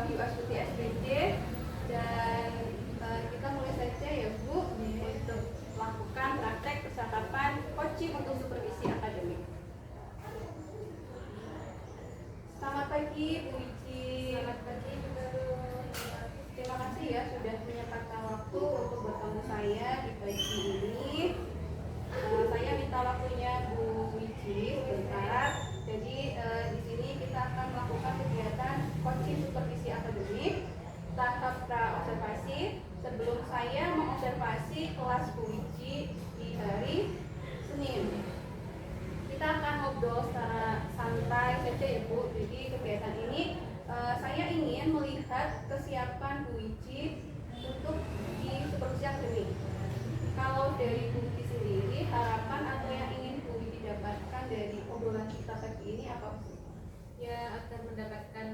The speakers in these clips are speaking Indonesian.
Wahyu Astuti SPJ, dan kita mulai saja ya Bu untuk melakukan praktek percakapan coaching untuk supervisi akademik. Selamat pagi Bu Wiji. Selamat pagi Bu Baru. Terima kasih ya sudah menyempatkan waktu untuk bertemu saya di pagi ini. Saya minta waktunya Bu Wiji sebentar. Jadi di sini kita akan melakukan kegiatan coaching supervisi akademik tahap pra-observasi sebelum saya mengobservasi kelas Bu Wiji di hari Senin. Kita akan ngobrol secara santai saja ya Bu. Jadi kegiatan ini saya ingin melihat kesiapan Bu Wiji untuk di supervisi akademik. Kalau dari Bu Wiji sendiri, harapan atau yang ingin Bu Wiji dapatkan dari obrolan kita pagi ini apa Bu? Ya, agar mendapatkan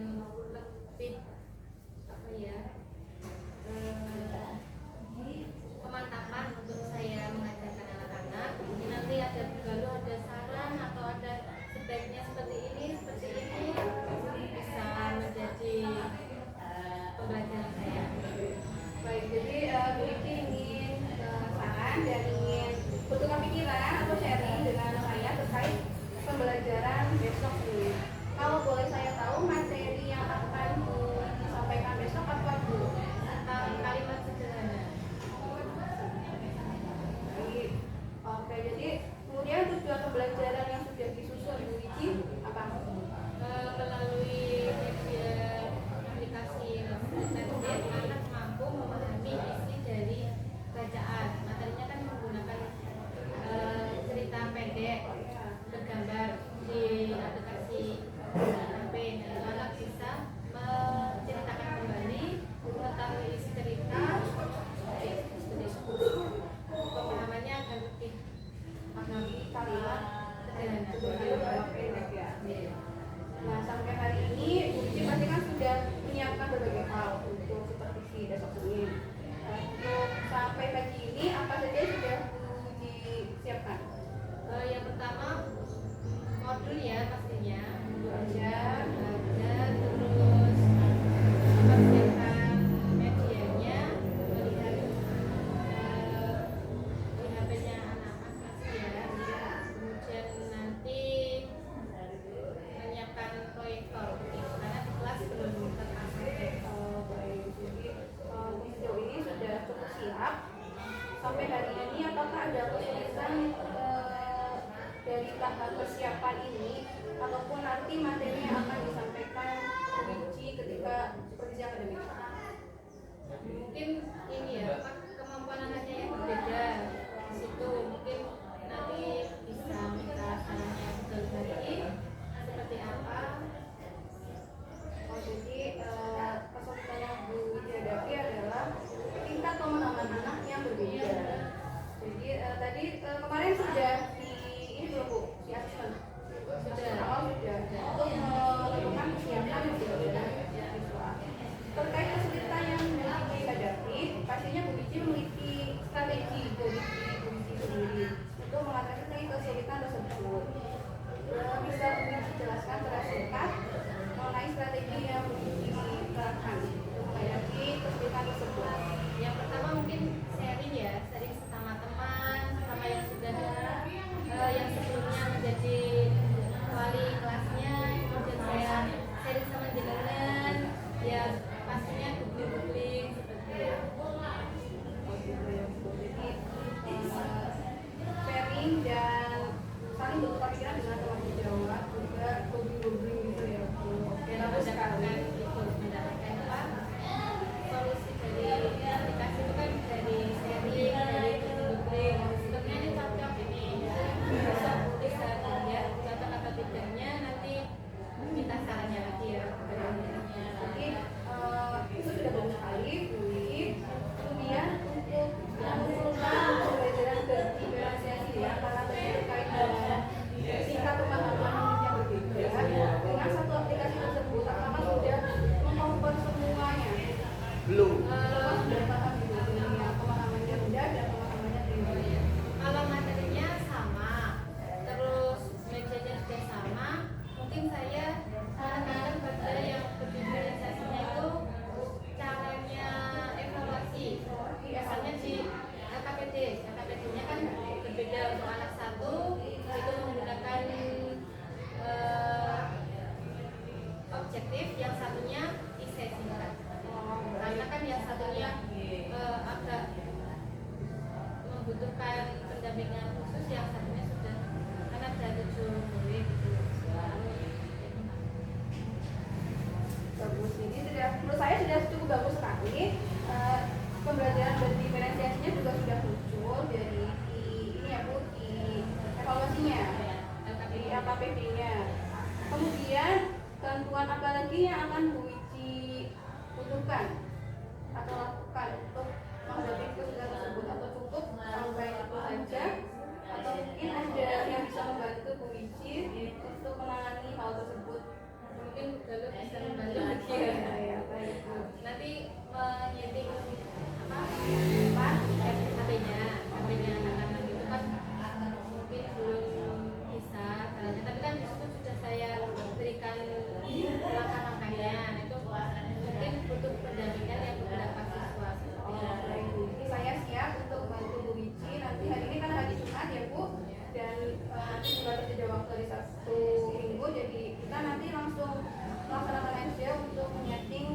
lebih pemantapan untuk saya mengajarkan anak-anak. Mungkin nanti ada baru ada saran atau ada sebaiknya seperti ini bisa menjadi pembelajaran saya. Baik, jadi Bu Wiji ingin saran dan ingin bertukar pikiran atau sharing dengan saya terkait pembelajaran besok ini. Kalau boleh saya tahu materi yang akan Bu Wiji sampaikan besok apa Bu? Tentang kalimat sederhana. Baik. Oke, jadi kemudian tujuan pembelajaran yang sudah disusun Bu Wiji apa? Melalui media aplikasi tablet, anak mampu memahami isi dari bacaan. Materinya kan menggunakan cerita pendek bergambar di aplikasi HP. Anak bisa menceritakan kembali, mengetahui isi cerita, pemahamannya akan lebih mengerti kalimat sederhana. Pendek ya. Nah, sampai hari ini Bu Wiji pasti kan sudah menyiapkan berbagai hal untuk supervisi besok Senin. Untuk sampai pagi ini apa saja yang sudah Bu Wiji siapkan? Yang pertama modul ya pastinya Belajar. terus mempersiapkan medianya, melihat di HP-nya anak-anak pasti ya. Kemudian nanti menyiapkan proyektor karena di kelas belum terpasang. Baik, jadi sejauh ini sudah cukup siap. Sampai hari ini apakah ada kesulitan dari tahap persiapan ini ataupun nanti materi yang akan disampaikan Bu Wiji ketika supervisi akademik? Mungkin ini ya kemampuan anaknya yang berbeda di situ, mungkin nanti bisa minta sarannya betul lagi seperti apa. Jadi kesulitan yang Bu Wiji hadapi adalah tingkat pemahaman anak yang berbeda. Jadi tadi kemarin sudah di ini belum Bu, di asesmen? Sudah. Untuk melakukan persiapan yang berbeda siswa. Terkait kesulitan yang Bu Wiji hadapi, pastinya Bu Wiji memiliki strategi LKPD-nya. Kemudian bantuan apa lagi yang akan Bu Wici butuhkan atau lakukan untuk menghadapi kesulitan tersebut, atau cukup sampai itu saja, atau mungkin ada yang bisa membantu Bu Wici untuk menangani hal tersebut? Mungkin Galuh bisa membantu lagi Ya, baik. nanti menyeting apa HP-nya anak-anak itu kan mungkin belum bisa caranya, tapi kan di situ sudah saya berikan langkah-langkahnya. Nah, itu mungkin butuh pendampingan yang beberapa siswa. Baik, Bu. Jadi saya siap untuk membantu Bu Wici. Nanti hari ini kan hari Jumat ya Bu, dan nanti juga terjadi waktu di Sabtu Minggu, jadi kita nanti langsung melaksanakan aja untuk menyeting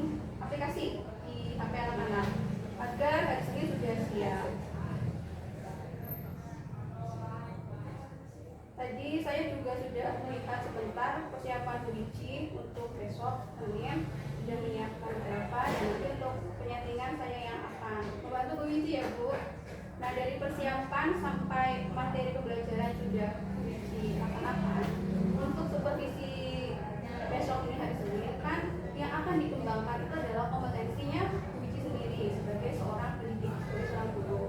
aplikasi di HP anak-anak agar hari Senin sudah siap. Tadi saya juga sudah melihat sebentar persiapan Bu Wici untuk besok Senin, sudah menyiapkan beberapa, dan nanti untuk penyetingan saya yang akan membantu Bu Wici ya Bu. Nah, dari persiapan sampai materi pembelajaran sudah Bu Wici laksanakan. Untuk supervisi besok ini hari Senin kan yang akan dikembangkan itu adalah kompetensinya Bu Wici sendiri sebagai seorang pendidik, sebagai seorang guru.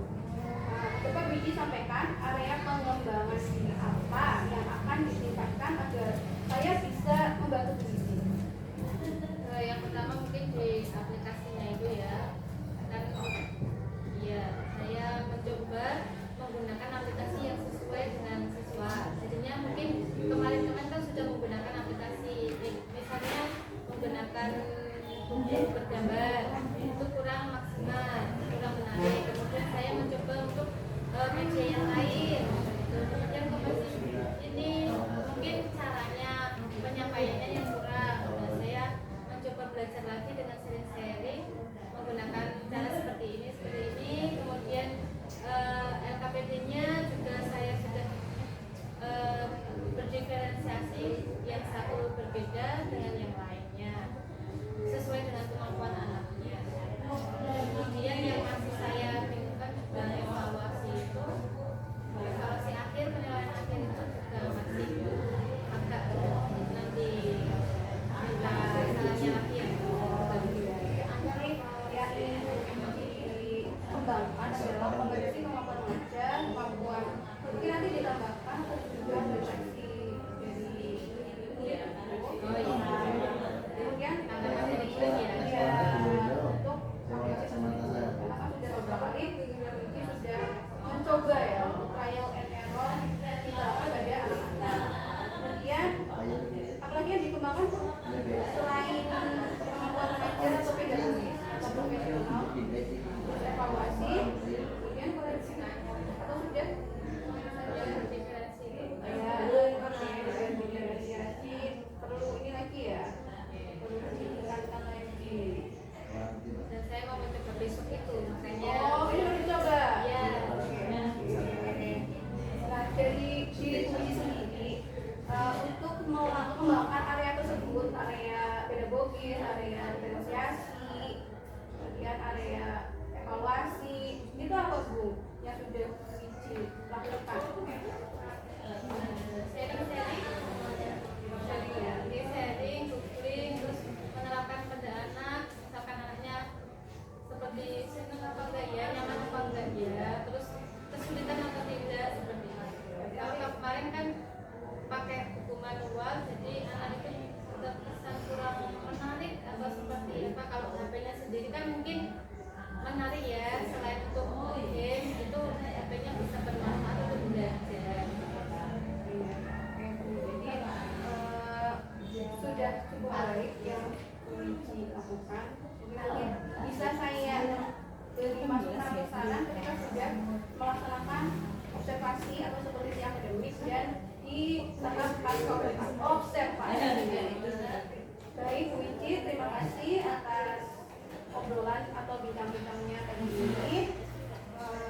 Coba Bu Wici sampaikan area pengembangan ini apa yang akan ditingkatkan agar saya bisa membantu Bu Wici. Yang pertama mungkin di aplikasinya itu ya, kan ya saya mencoba menggunakan aplikasi yang sesuai dengan siswa. Jadinya mungkin kemarin-kemarin kan sudah menggunakan aplikasi misalnya menggunakan buku bergambar, itu kurang maksimal, kurang menarik. Kemudian saya mencoba untuk media yang lain. Kemudian ini mungkin caranya penyampaiannya yang kurang. Nah, saya mencoba belajar lagi dengan sharing-sharing menggunakan cara seperti ini. Kemudian LKPD-nya juga saya sudah berdiferensiasi, yang satu berbeda dengan yang lainnya sesuai dengan kemampuan anaknya. Kemudian yang masih saya bingungkan juga evaluasi itu, evaluasi akhir, penilaian akhir itu juga masih agak nanti minta salahnya lagi ya. Dikembangkan adalah kompetensi kemampuan mengajar, kemampuan mungkin nanti ditambahkan juga prestasi dari kemudian untuk karena sudah beberapa kali ini sudah mencoba ya trial and error diterapkan pada anak-anak. Kemudian apalagi yang dikembangkan selain kemampuan mengajar atau pedagogis atau profesional, evaluasi, kemudian koreksi atau sudah diferensiasi, perlu ini lagi ya, perlu ditingkatkan lagi. Dan saya mau mencoba besok itu, makanya Ini harus dicoba. ya. Nah, dari diri Wici sendiri untuk mengembangkan area tersebut, area pedagogis, area diferensiasi, kemudian area evaluasi, itu apa Bu yang sudah Wici lakukan? Sharing, googling, terus menerapkan pada anak, misalkan anaknya seperti senang apa enggak ya, nyaman apa enggak ya, terus kesulitan atau tidak, seperti itu. Kalau kemarin kan pakai buku manual, jadi anak itu terkesan kurang menarik atau seperti apa. Kalau HP-nya sendiri kan mungkin menarik ya, selain untuk game itu HP-nya bisa bermanfaat untuk belajar. Sudah cukup baik yang Wici lakukan. Nanti bisa saya beri masukan ke saran ketika sudah melaksanakan observasi atau supervisi akademik dan di tahap pasca observasi. Baik Bu Wici, terima kasih atas obrolan atau bincang-bincangnya tadi ini.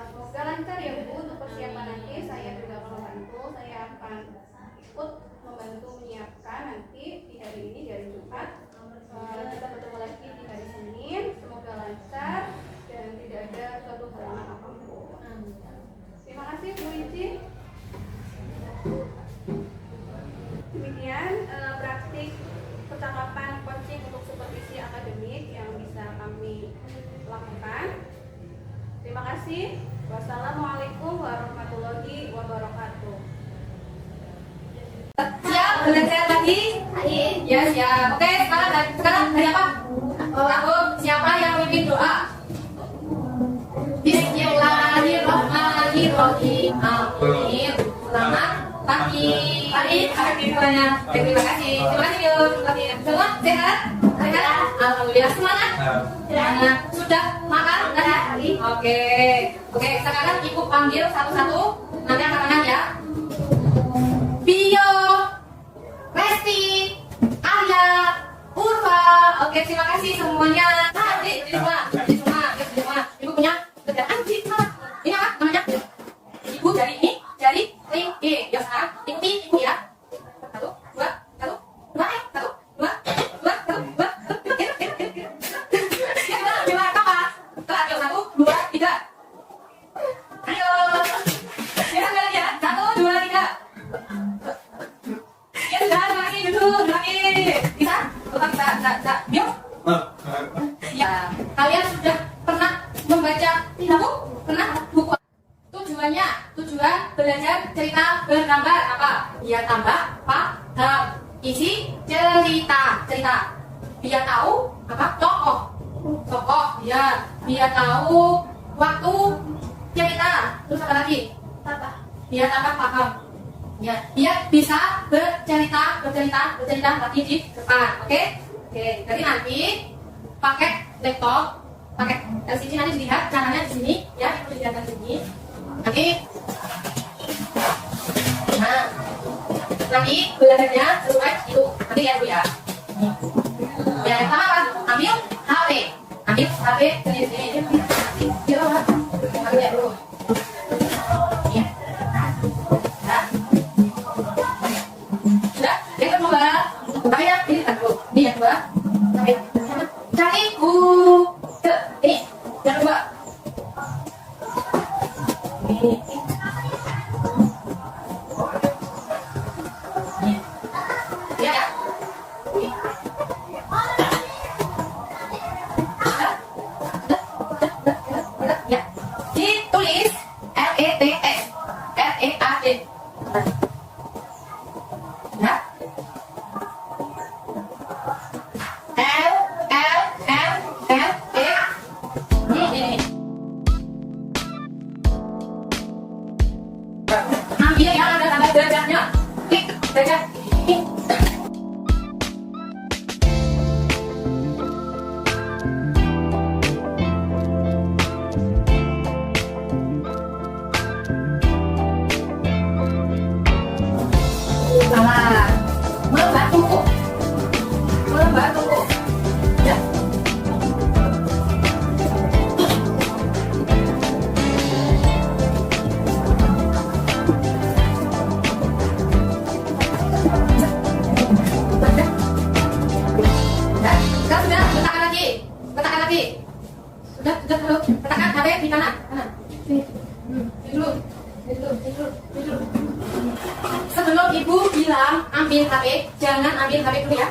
Semoga lancar ya Bu untuk persiapan nanti. Saya juga akan membantu, saya akan ikut membantu menyiapkan nanti di hari ini, di hari Jumat. Kita bertemu lagi di hari Senin. Semoga lancar dan tidak ada suatu halangan apapun. Terima kasih Bu Wici. kasih. Wassalamualaikum warahmatullahi wabarakatuh. Siap belajar lagi? Ya siap. Oke, sekarang dari apa? Aku siapa yang memimpin doa? Bismillahirrahmanirrahim. Amin. Selamat pagi. Semuanya. Terima kasih. Terima kasih Bio. Semua sehat? Sehat? Alhamdulillah. Semangat? Semangat. Sudah makan? Oke. Oke, sekarang Ibu panggil satu-satu. Nanti angkat tangan ya. Bio, Resti, Arya, Urfa. Oke, terima kasih semuanya. Di semua. Ibu punya kerjaan di mana? Ini apa namanya? Ibu dari ini, dari ring E. Ya sekarang ikuti ibu ya. Satu, dua. Gimana kakak? Kelas 1, 2, 3. Ayo. Silakan ya. 1, 2, 3. Ya sudah, lagi duduk, lagi. Bisa? Bisa. Yuk. Ya, kalian sudah pernah membaca buku? Tujuan belajar cerita bergambar apa? Biar tambah paham isi cerita. Biar tahu apa? Tokoh. Ya, biar tahu waktu cerita. Terus apa lagi? Biar tambah paham. Ya, biar bisa bercerita lagi di depan. Oke? Jadi nanti pakai laptop, pakai LCD, nanti dilihat caranya di sini ya, itu dilihat di sini. Nanti nanti belajarnya sesuai itu. Nanti ya Bu ya. Ya, yang pertama apa? Ambil HP sendiri. Ya, ambil ya dulu. Ya. Sudah. Yang kedua, tapi ya ini kan dulu. Ini yang kedua. Cari buku. Ini yang kedua. Ini. Ya. Ya. Ditulis LETS. LEAD. Ya. Ambil yang ada tanda derajatnya. Klik derajat. Salah. Membantu. Ya. Letakkan lagi. Sudah dulu. Letakkan HP di kanan. Sini. Dulu. Sebelum Ibu bilang ambil HP, jangan ambil HP dulu ya.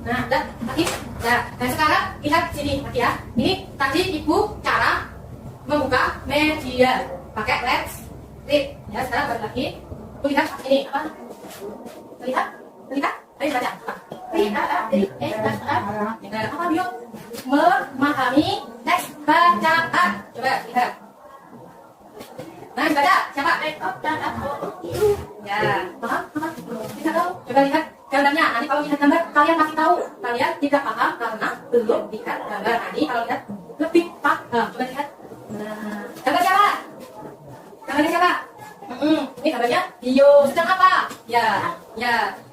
Nah, udah, lagi. Nah, sekarang lihat sini, lagi ya. Ini tadi Ibu cara membuka media pakai let's read. Ya, sekarang balik lagi. Ibu lihat ini apa? Lihat. Ayo baca. Apa Bio? Memahami teks bacaan. Coba lihat. Nah, baca siapa? Ya, paham? Tidak tahu. Coba lihat gambarnya. Nanti kalau lihat gambar, kalian pasti tahu. Kalian tidak paham karena belum lihat gambar. Nanti kalau lihat lebih paham. Coba lihat. Nah, gambar siapa? Gambarnya siapa? Ini gambarnya Bio sedang apa? Ya,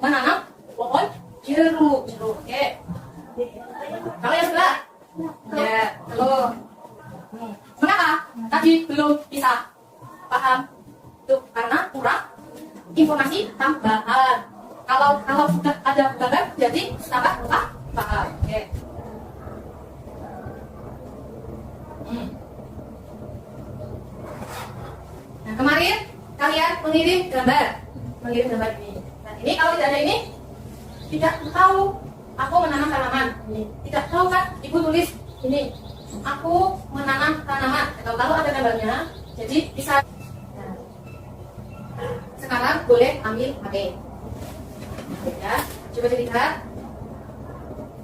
menanam pohon jeruk. Oke. Kalau yang sebelah, ya, halo. Mengapa tadi belum bisa paham? Tuh, karena kurang informasi tambahan. Kalau sudah ada gambar, jadi tambah paham. Oke. Nah, kemarin kalian mengirim gambar ini. Nah, ini kalau tidak ada ini, tidak tahu aku menanam tanaman. Tidak tahu kan? Ibu tulis ini aku menanam tanaman. Kalau ada gambarnya, jadi bisa. Nah, sekarang boleh ambil HP. Ya, coba dilihat.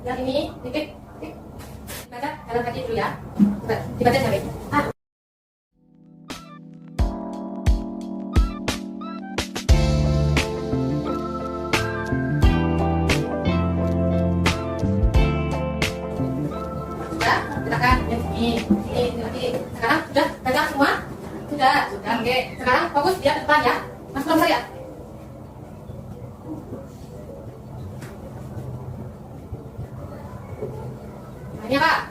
Yang ini, dikit, dibaca dalam hati dulu ya. Coba dibaca sampai. Letakkan yang ini lagi. Sekarang sudah baca semua? Sudah. Oke. Sekarang fokus dia depan ya. Masuk dalam saya. Ini apa?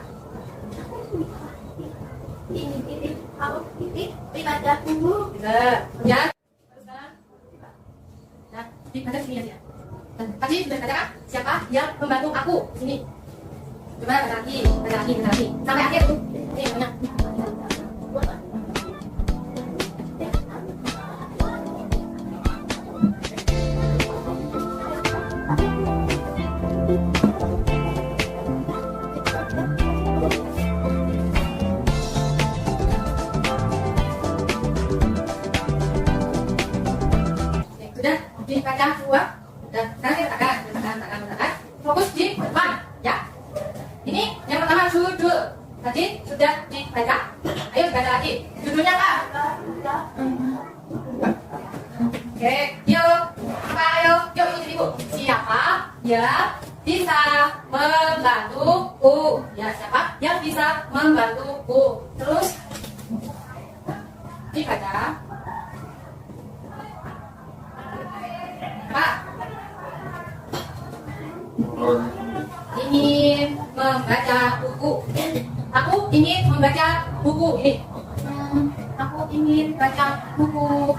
Ini titik, aku titik, dibaca dulu. Bisa. Ya. Teruskan. Nah, dibaca sini aja. Tadi sudah katakan siapa yang membantu aku sini. Coba baca lagi. Sampai akhir tuh. Ini banyak. Sudah dibaca semua. Dan sekarang kita katakan. Fokus di depan, ya. Ini yang pertama judul. Tadi sudah dibaca. Ayo baca lagi. Judulnya apa? Oke, yuk. Apa ayo? Yuk ikuti ibu. Siapa yang bisa membantuku? Ya, siapa yang bisa membantuku? Terus dibaca. Pak, ingin membaca buku. Aku ingin membaca buku ini. Aku ingin baca buku.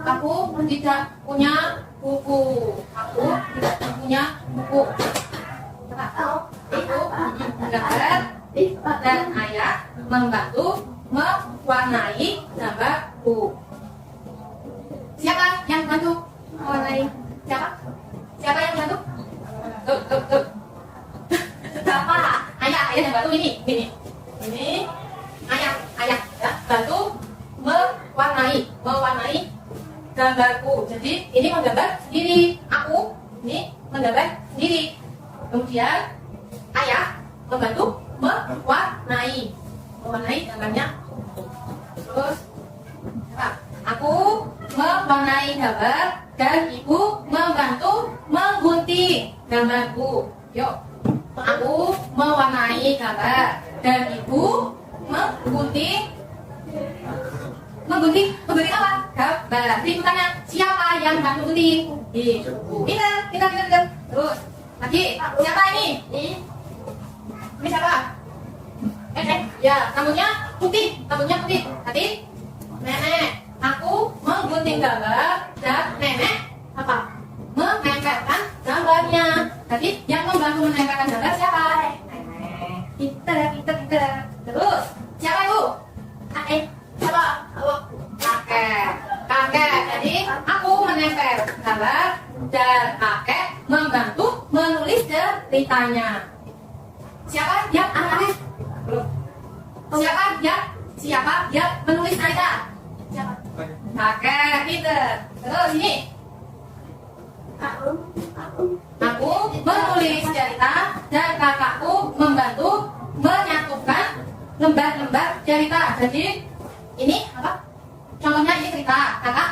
Aku tidak punya buku. Aku tidak punya buku. Ibu mendengar dan ayah membantu mewarnai gambarku. Siapa yang bantu mewarnai? Siapa yang bantu? Tuh. Siapa? Ayah yang bantu ini. Ayah ya, bantu mewarnai gambarku. Jadi ini menggambar sendiri. Aku ini menggambar sendiri. Kemudian ayah membantu mewarnai gambarnya. Terus apa? Aku mewarnai gambar dan ibu membantu menggunting gambarku. Yuk, aku mewarnai gambar dan ibu menggunting apa? Gambar. Jadi tanya siapa yang bantu gunting? Ibu. Pintar. Terus lagi siapa ini? Ini siapa? Ya, rambutnya putih. Tadi nenek. Aku menggunting gambar dan nenek apa? Menempelkan gambarnya. Jadi yang membantu menempelkan gambar siapa? Nenek. Pintar. Terus siapa ibu? Siapa? Kakek. Jadi aku menempel gambar dan kakek membantu menulis ceritanya. Siapa yang menulis? Siapa yang menulis cerita? Siapa? Kakek, pintar. Terus ini. Aku menulis cerita dan kakakku membantu menyatukan lembar-lembar cerita. Jadi ini apa? Contohnya ini cerita. Kakak,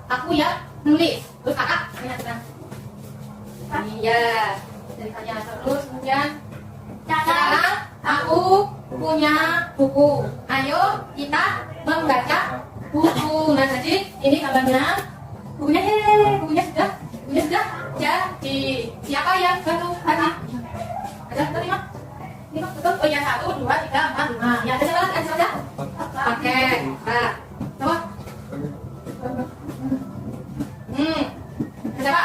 aku yang menulis. Terus kakak menyatukan. Iya, ceritanya. Terus kemudian sekarang aku punya buku. Ayo kita membaca buku. Nah, jadi ini gambarnya. Bukunya sudah. Jadi siapa yang bantu tadi? Ada terima? Ini betul. Oh ya, 1, 2, 3, 4, 5. Ya, ada saja. Oke. Nah, coba. Siapa?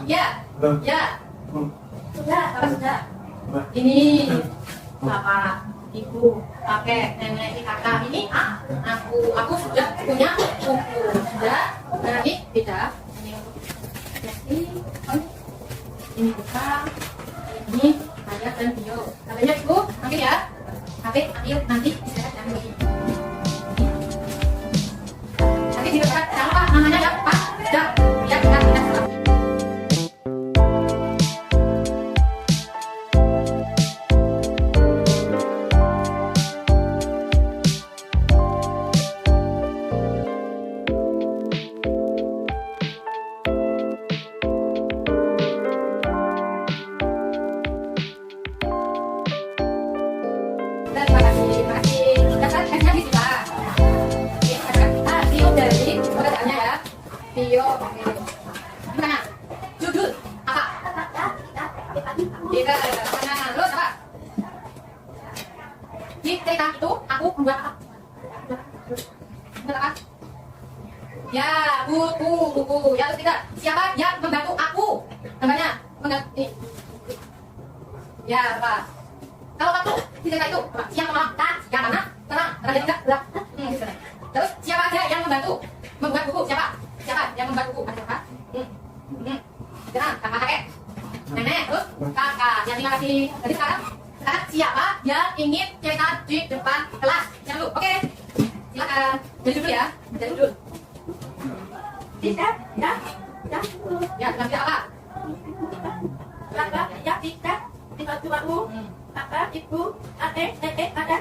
Ya. Sudah. Ini bapak, ibu, kakek, nenek, kakak. Ini aku sudah punya buku. Sudah. Nah, ini beda. Belakang. Ya, buku. Yang ketiga, siapa yang membantu aku? Namanya mengganti. Ya, apa? Kalau waktu tidak itu, siang malam, yang mana? Tenang, ada juga gelap. Terus siapa aja yang membantu membuat buku? Siapa yang membuat buku? Ada siapa? Jangan, kakak kakek, nenek, terus kakak. Yang terima kasih. Jadi sekarang siapa yang ingin cerita di depan kelas? Yang dulu, oke? Silakan. Jadi dulu ya. Jadi dulu. Tidak, ya. Ya, nanti apa? Kakak, ya, tidak. Dibantu aku. Kakak, ibu, adek, nenek, ada.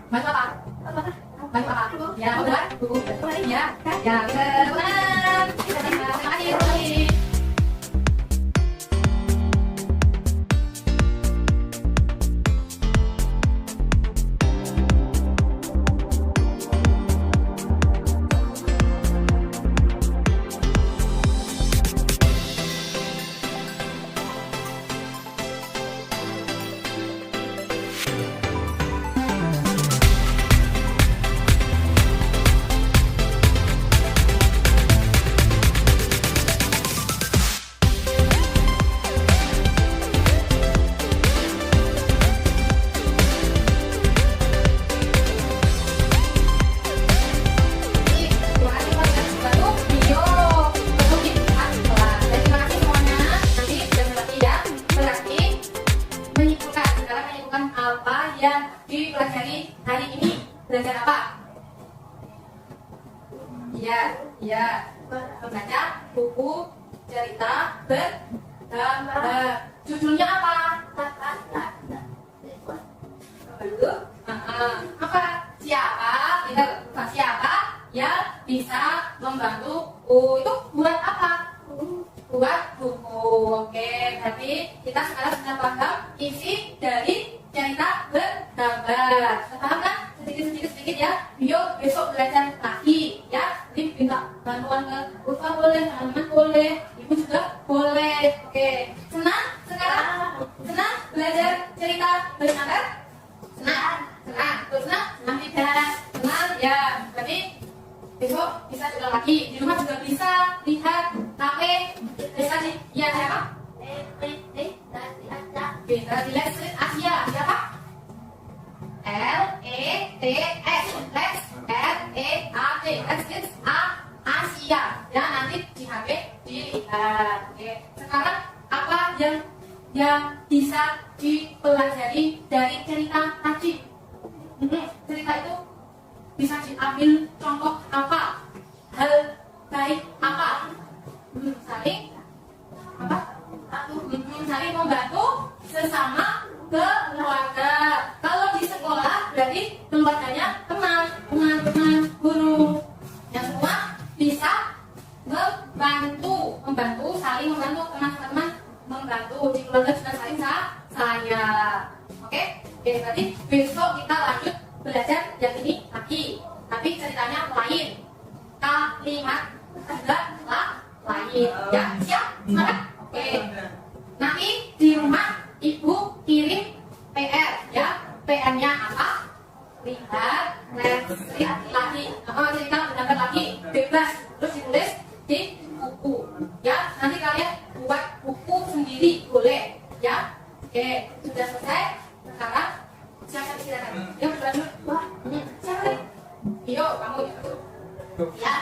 Bantu apa? Bantu apa? Ya, membuat buku. Ya, ya, benar. Terima kasih. Apa yang dipelajari hari ini? Belajar apa? Ya, membaca buku cerita bergambar. Judulnya apa? Apa? Siapa yang bisa membantu? Itu buat apa? Buat buku. Oke, berarti kita sekarang sudah paham isi dari cerita bergambar. Paham kan? Sedikit ya. Yuk besok belajar lagi ya. Jadi minta bantuan ke Ulfa boleh, teman-teman boleh, ibu juga boleh. Oke. Senang sekarang? Senang belajar cerita bergambar? Senang. Senang tidak? Senang ya. Berarti besok bisa juga lagi. Di rumah juga bisa lihat HP. Bisa di ya apa? Bisa dilihat Asia. Siapa? LETS. LEAT. Asia. Ya nanti di HP dilihat. Oke. Sekarang apa yang bisa dipelajari dari cerita tadi? Cerita itu bisa diambil contoh apa? Hal baik apa? Saling membantu sesama keluarga. Kalau di sekolah berarti keluarganya teman, guru. Yang semua bisa membantu, saling membantu, teman-teman membantu. Di keluarga juga saling sayang. Oke, berarti besok kita lanjut belajar yang ini lagi. Tapi ceritanya lain. Kalimat juga lain. Ya, siap? Semangat? Oke. Nanti di rumah ibu kirim PR ya. PR-nya apa? Lihat lagi. Cerita mendapat lagi. Bebas. Terus ditulis di buku. Ya, nanti kalian buat buku sendiri boleh. Ya. Oke, sudah selesai. Sekarang silakan. Yuk, lanjut. Wah, siapa? Yo, kamu. Ya.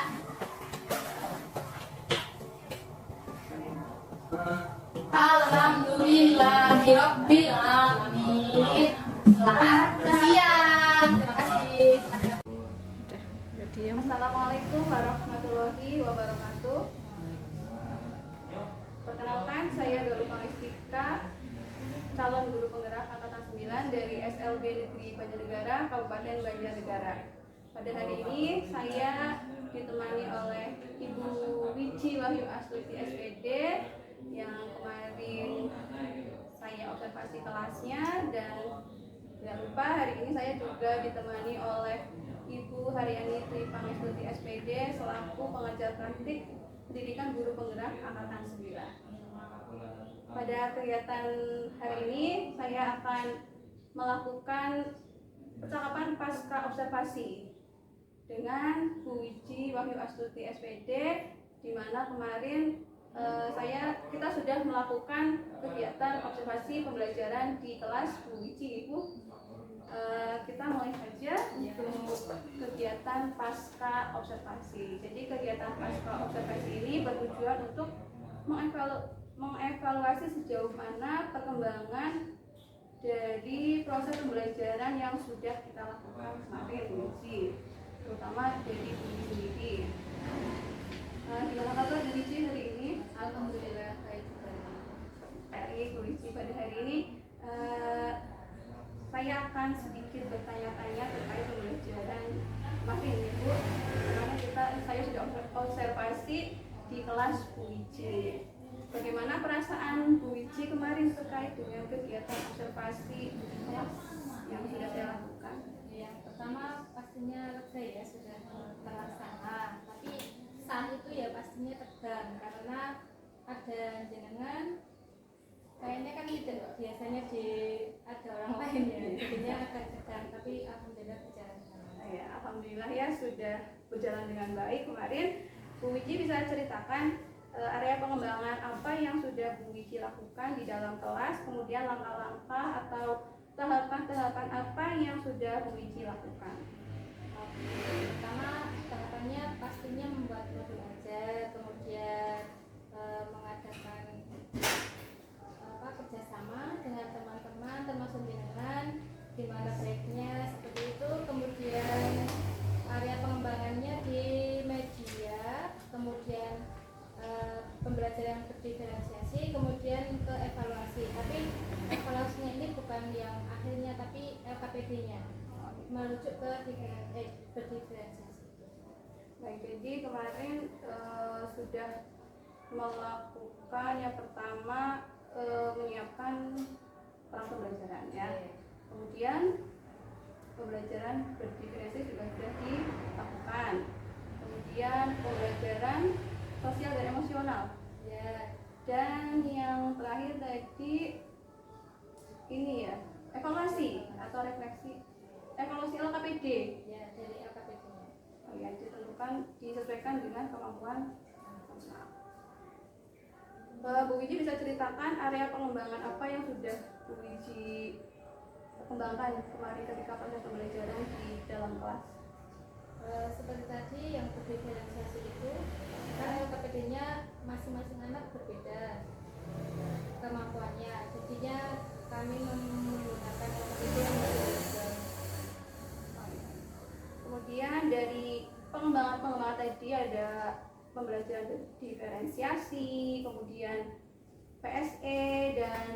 Alhamdulillahirabbil alamin. Selamat siang. Terima kasih. Assalamualaikum warahmatullahi wabarakatuh. Perkenalkan, saya Galuh Pangestika, calon guru penggerak angkatan 9 dari SLB Negeri Banjarnegara, Kabupaten Banjarnegara. Pada hari ini saya ditemani oleh Ibu Wici Wahyu Astuti SPD yang kemarin saya observasi kelasnya, dan tidak lupa hari ini saya juga ditemani oleh Ibu Haryani Tri Pangestuti SPD selaku pengajar praktik pendidikan guru penggerak angkatan 9. Pada kegiatan hari ini saya akan melakukan percakapan pasca observasi. dengan Bu Wiji Wahyu Astuti SPD, di mana kemarin kita sudah melakukan kegiatan observasi pembelajaran di kelas Bu Wiji. Ibu, kita mulai saja untuk kegiatan pasca observasi. Jadi kegiatan pasca observasi ini bertujuan untuk mengevaluasi sejauh mana perkembangan dari proses pembelajaran yang sudah kita lakukan kemarin Bu Wiji, terutama dari Bu Wiji sendiri. Gimana kabar Bu Wiji hari ini? Alhamdulillah baik sekali. Baik Bu Wiji, pada hari ini saya akan sedikit bertanya-tanya terkait pembelajaran kemarin Ibu. Karena saya sudah observasi di kelas Bu Wiji. Bagaimana perasaan Bu Wiji kemarin terkait dengan kegiatan observasi di kelas yang sudah saya lakukan? Yang pertama pastinya lega ya, sudah terlaksana. Tapi saat itu ya pastinya tegang karena ada jenengan. Kayaknya kan tidak biasanya ada orang lain ya, jadinya agak tegang. Tapi alhamdulillah berjalan dengan baik. Ya, alhamdulillah ya sudah berjalan dengan baik kemarin. Bu Wiji bisa ceritakan area pengembangan apa yang sudah Bu Wiji lakukan di dalam kelas, kemudian langkah-langkah atau tahapan-tahapan apa yang sudah Bu Wiji lakukan? Pertama tahapannya pastinya membuat modul aja, kemudian mengadakan kerjasama dengan teman-teman termasuk jenengan, di mana baiknya seperti itu. Kemudian area pengembangannya di media, kemudian pembelajaran berdiferensiasi, kemudian ke evaluasi. Tapi evaluasinya ini bukan yang akhirnya, tapi LKPD-nya merujuk ke berdiferensiasi. Baik, jadi kemarin sudah melakukan yang pertama menyiapkan peran pembelajaran ya. Kemudian pembelajaran berdiferensiasi juga sudah dilakukan. Kemudian pembelajaran sosial dan emosional Ya, dan yang terakhir tadi ini ya, evaluasi atau refleksi, evaluasi LKPD ya dari LKPD-nya. oh ya, ditentukan disesuaikan dengan kemampuan anak. Bu Wiji bisa ceritakan area pengembangan apa yang sudah Bu Wiji kembangkan kemarin ketika proses pembelajaran di dalam kelas? Seperti tadi yang berdiferensiasi itu kan LKPD-nya masing-masing anak berbeda kemampuannya, jadinya kami menggunakan LKPD yang berbeda. Kemudian Dari pengembangan tadi ada pembelajaran diferensiasi, kemudian PSE dan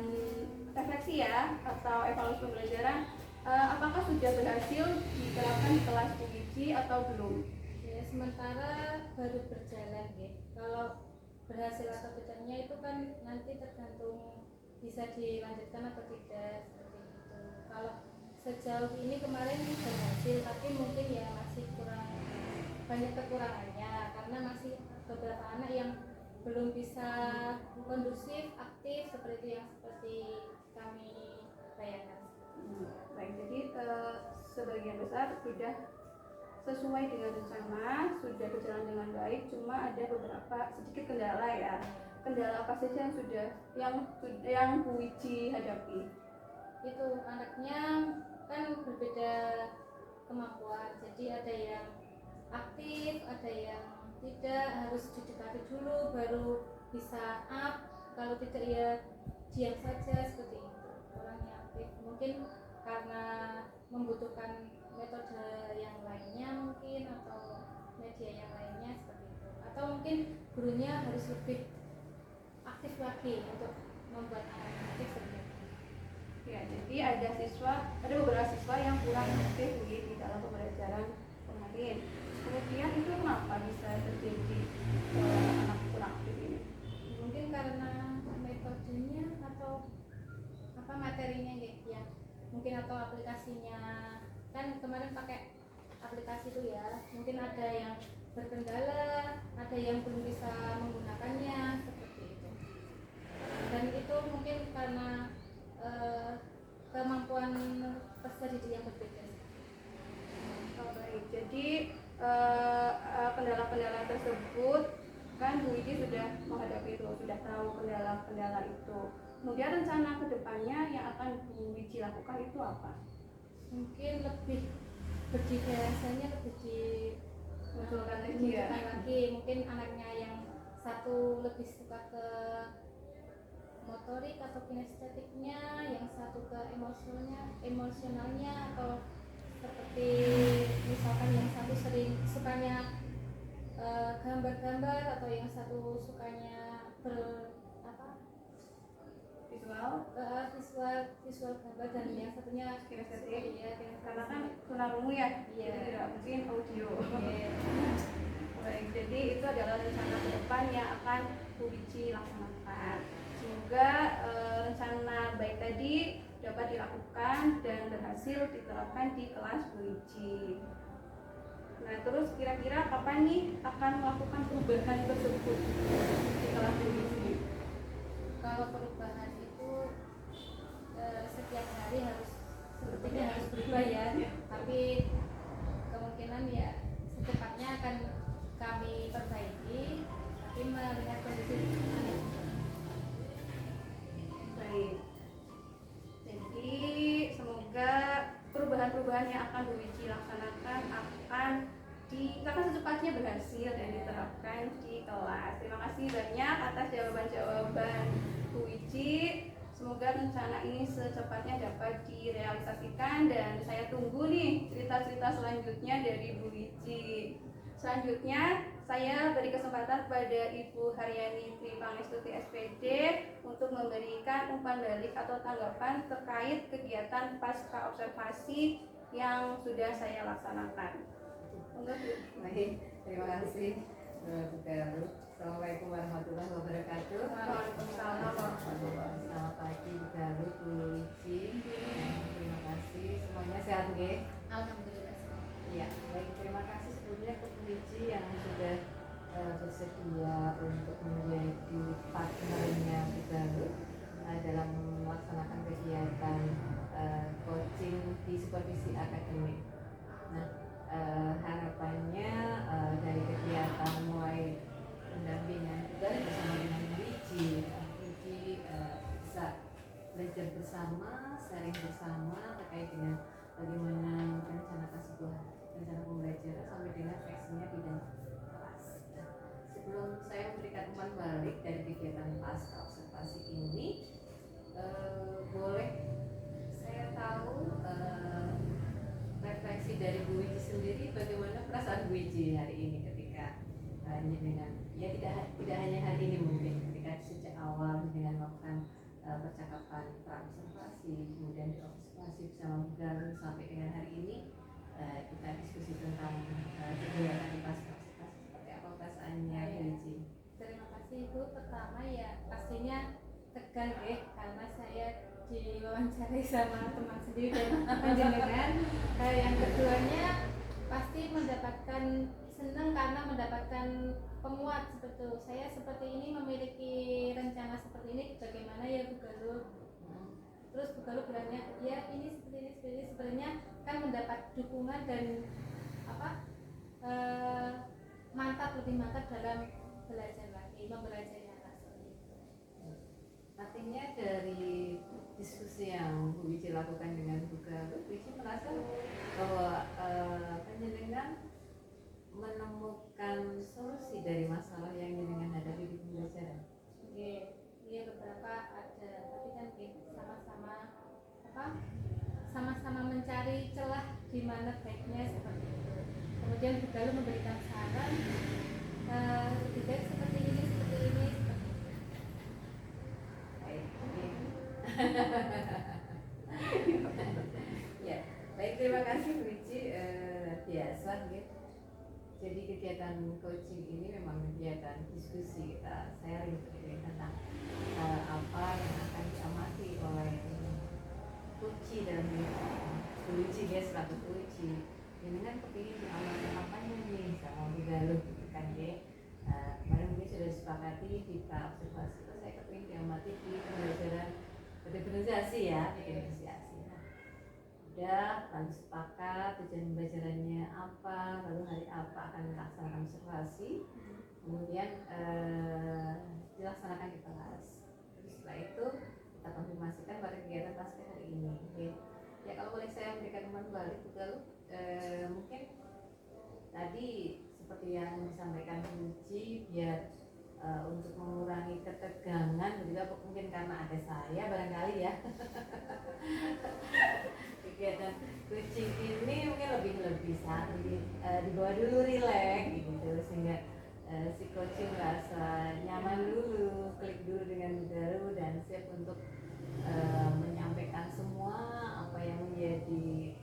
refleksi ya, atau evaluasi pembelajaran. Apakah sudah berhasil diterapkan di kelas Bu Wiji atau belum? Ya, sementara baru berjalan ya. Kalau berhasil atau tidaknya itu kan nanti tergantung bisa dilanjutkan atau tidak, seperti itu. Kalau sejauh ini kemarin berhasil, tapi mungkin ya masih kurang banyak kekurangannya karena masih beberapa anak yang belum bisa kondusif, aktif seperti yang kami bayangkan. Baik, jadi sebagian besar sudah sesuai dengan rencana, sudah berjalan dengan baik, cuma ada beberapa sedikit kendala ya. Kendala apa saja yang Bu Wiji hadapi? Itu anaknya kan berbeda kemampuan, jadi ada yang aktif, ada yang tidak, harus didekati dulu baru bisa up, kalau tidak ya diam saja seperti itu. Orang yang aktif mungkin karena membutuhkan metode yang lainnya mungkin, atau media yang lainnya seperti itu, atau mungkin gurunya harus lebih aktif lagi untuk membuat anak aktif seperti itu. Ya, jadi ada beberapa siswa yang kurang aktif di dalam pembelajaran kemarin. Kemudian itu kenapa bisa terjadi anak kurang aktif ini? Mungkin karena metodenya atau apa materinya ya, mungkin atau aplikasinya. Kan kemarin pakai aplikasi itu ya, mungkin ada yang berkendala, ada yang belum bisa menggunakannya seperti itu. Dan itu mungkin karena kemampuan peserta didik yang berbeda. Oh, baik. Jadi kendala-kendala tersebut kan Bu Wiji sudah menghadapi itu, sudah tahu kendala-kendala itu. Kemudian rencana kedepannya yang akan Bu Wiji lakukan itu apa? Mungkin lebih berdikari, lebih Munculkan lagi ya. dimunculkan lagi. Mungkin anaknya yang satu lebih suka ke motorik atau kinestetiknya, yang satu ke emosionalnya, atau seperti misalkan yang satu sering sukanya gambar-gambar, atau yang satu sukanya visual gambar, dan yang satunya Kinestetik. ya, Karena kan tunarungu ya, Iya. jadi tidak mungkin audio. Iya. Baik, jadi itu adalah rencana ke depan yang akan Bu Wiji laksanakan. Semoga rencana baik tadi dapat dilakukan dan berhasil diterapkan di kelas Bu Wiji. Nah, terus kira-kira kapan nih akan melakukan perubahan tersebut di kelas Bu Wiji? Kalau perubahan itu setiap hari sepertinya harus berubah ya, tapi kemungkinan ya secepatnya akan kami perbaiki, tapi melihat kondisi anak. Baik. Jadi semoga perubahan-perubahan yang akan Bu Wiji laksanakan akan secepatnya berhasil dan diterapkan di kelas. Terima kasih banyak atas jawaban-jawaban Bu Wiji. Semoga rencana ini secepatnya dapat direalisasikan dan saya tunggu nih cerita-cerita selanjutnya dari Bu Wiji. Selanjutnya saya beri kesempatan kepada Ibu Haryani Tri Pangestuti SPD untuk memberikan umpan balik atau tanggapan terkait kegiatan pasca observasi yang sudah saya laksanakan. Baik, terima kasih Bu Galuh. Assalamualaikum warahmatullahi wabarakatuh. Waalaikumsalam. Selamat pagi Bu Galuh, Bu Wiji. Terima kasih. Semuanya sehat nggih? Alhamdulillah. Ya, baik, terima kasih sebelumnya ke Bu Wiji yang sudah bersedia untuk menjadi partnernya Bu Galuh dalam melaksanakan kegiatan coaching di supervisi akademik. Nah, harapannya dari kegiatan mulai pendampingan juga bersama dengan Wiji bisa belajar bersama, sharing bersama terkait dengan bagaimana merencanakan sebuah rencana pembelajaran sampai dengan aksinya di dalam kelas. Nah, sebelum saya memberikan umpan balik dari kegiatan pasca observasi ini, boleh saya tahu refleksi dari Bu Wiji sendiri, bagaimana perasaan Bu Wiji hari ini ketika dengan ya tidak hanya hari ini, mungkin ketika sejak awal dengan melakukan percakapan pra-observasi, kemudian diobservasi bersama Bu Galuh sampai dengan hari ini kita diskusi tentang kegiatan di pasca observasi. Seperti apa perasaannya Bu Wiji? Terima kasih Ibu. Pertama ya pastinya tegang deh, karena saya diwawancarai sama teman sendiri dan panjenengan. Yang keduanya pasti mendapatkan senang karena mendapatkan penguat seperti itu. Saya seperti ini memiliki rencana seperti ini, bagaimana ya Bu Galuh? Terus Bu Galuh bilangnya ya ini seperti ini, sebenarnya kan mendapat dukungan dan lebih mantap dalam belajar lagi, mempelajari anak seperti itu. Artinya dari diskusi yang Bu Wiji lakukan dengan Bu Galuh, Bu Wiji merasa bahwa panjenengan menemukan solusi dari masalah yang jenengan hadapi di pembelajaran. Iya beberapa ada, tapi kan sama-sama mencari celah di mana baiknya seperti itu. Kemudian Bu Galuh memberikan saran lebih baik seperti ini. Baik, ya, baik, terima kasih Bu Wiji. Biasa gitu. Jadi kegiatan coaching ini memang kegiatan diskusi, kita sharing tentang apa yang akan diamati oleh Uci dalam Uci ya, selaku Uci. Ini kan kepingin diamati apanya nih sama Bu Galuh gitu kan ya. Kemarin mungkin sudah disepakati kita observasi, saya kepingin diamati di pembelajaran diferensiasi ya, diferensiasi. Nah, udah lalu sepakat tujuan pembelajarannya apa, lalu hari akan melaksanakan observasi, kemudian dilaksanakan di kelas. Terus setelah itu kita konfirmasikan pada kegiatan pasca hari ini. Oke. Ya, kalau boleh saya memberikan umpan balik juga, mungkin tadi seperti yang disampaikan Uji, biar untuk mengurangi ketegangan juga mungkin karena ada saya barangkali ya. Kegiatan coaching ini mungkin lebih saat dibawa dulu rileks gitu, sehingga si coaching merasa nyaman dulu, klik dulu dengan baru dan siap untuk menyampaikan semua apa yang menjadi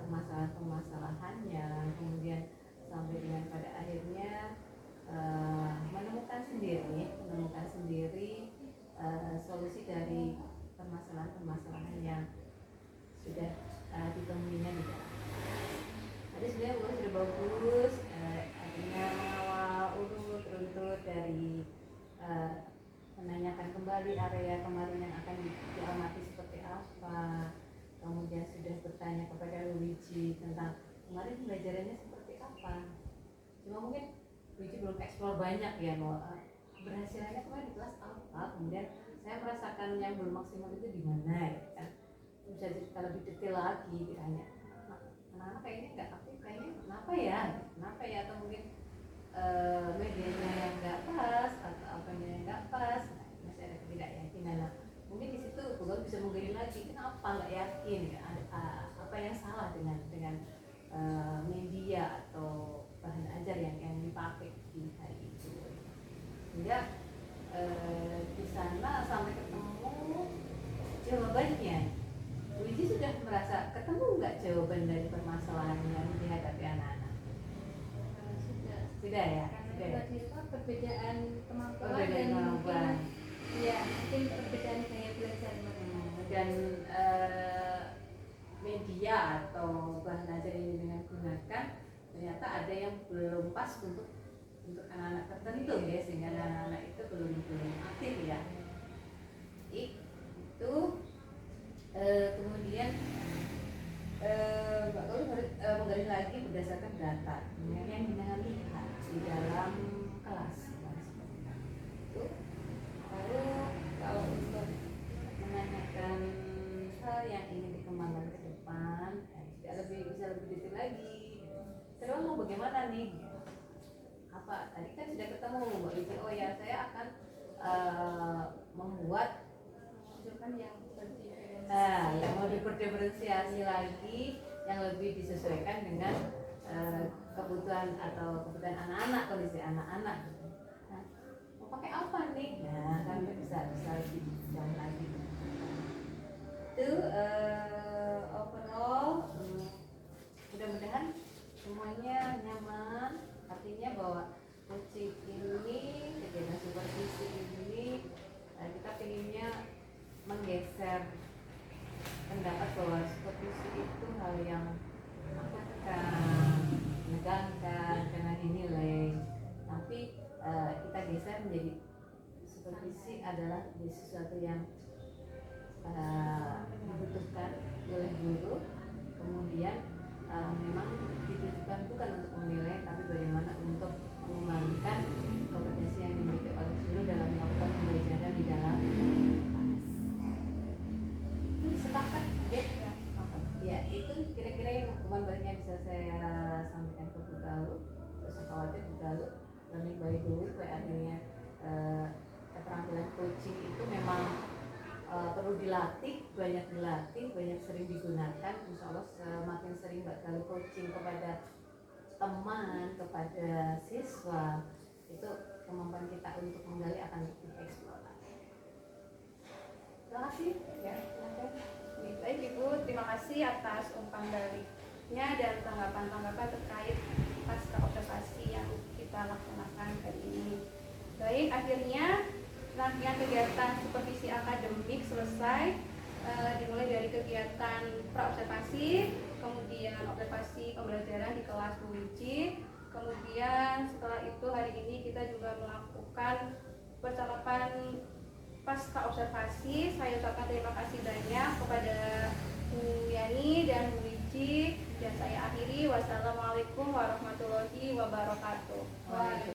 permasalahan-permasalahannya, kemudian sampai dengan pada akhirnya menemukan sendiri solusi dari permasalahan-permasalahan yang sudah ditemuinya di dalam. Tadi sebenarnya sudah bagus, artinya mengawal urut dari menanyakan kembali area kemarin yang akan diamati seperti apa, kemudian sudah bertanya kepada Luigi tentang kemarin pembelajarannya seperti apa. Cuma mungkin Luigi belum eksplor banyak ya, bahwa berhasilnya kemarin di kelas apa, kemudian saya merasakan yang belum maksimal itu di mana ya kan. Bisa cerita lebih detail lagi, ditanya anak-anak kayaknya nggak aktif, kayaknya kenapa ya, atau mungkin medianya yang nggak pas atau apanya yang nggak pas, masih ada ketidakyakinan. Nah, mungkin di situ Google bisa menggali lagi kenapa nggak yakin, apa yang salah dengan media atau bahan ajar yang dipakai di hari itu, sehingga di sana sampai ketemu jawabannya. Luigi sudah merasa ketemu nggak jawaban dari permasalahan yang dihadapi anak-anak? Sudah ya? Karena tadi itu perbedaan kemampuan Perbedaan dan kemampuan. mungkin perbedaan gaya belajar. Dan media atau bahan ajar yang dengan gunakan ternyata ada yang belum pas untuk anak-anak tertentu ya, sehingga anak-anak itu belum aktif ya. Itu kemudian Mbak Galuh harus menggali lagi berdasarkan data yang dengan lihat di dalam kelas itu. Lalu kalau untuk menanyakan hal yang ingin dikembangkan ke depan, bisa lebih detail lagi. Terus mau bagaimana nih? Apa tadi kan sudah ketemu Mbak Lucy, oh ya saya akan membuat yang mau diferensiasi lagi, yang lebih disesuaikan dengan kebutuhan anak-anak, kondisi anak-anak. Nah, mau pakai apa nih? Nah, kan bisa lebih jauh lagi. Itu overall, mudah-mudahan semuanya nyaman. Artinya bahwa coaching ini, kegiatan supervisi ini, kita pinginnya menggeser pendapat bahwa supervisi itu hal yang menegangkan karena dinilai, tapi kita geser menjadi supervisi adalah sesuatu yang dibutuhkan oleh guru, kemudian memang ditujukan bukan untuk menilai, tapi bagaimana untuk mengembangkan kompetensi yang dimiliki oleh guru dalam melakukan pembelajaran di dalam sepakat ya. Itu kira-kira yang hukuman baliknya bisa saya sampaikan ke Bu Galuh. Terus khawatir Bu Galuh learning by doing, artinya keterampilan coaching itu memang perlu dilatih, banyak sering digunakan. Insya Allah semakin sering Mbak Galuh coaching kepada teman, kepada siswa, itu kemampuan kita untuk menggali akan lebih eksplor. Terima kasih ya. Baik Ibu, terima kasih atas umpan baliknya dan tanggapan-tanggapan terkait pasca observasi yang kita laksanakan hari ini. Baik, akhirnya rangkaian kegiatan supervisi akademik selesai, dimulai dari kegiatan praobservasi, kemudian observasi pembelajaran di kelas Luigi, kemudian setelah itu hari ini kita juga melakukan percakapan pasca observasi. Saya ucapkan terima kasih banyak kepada Bu Yani dan Bu Luigi sudah saya akhiri. Wassalamualaikum warahmatullahi wabarakatuh.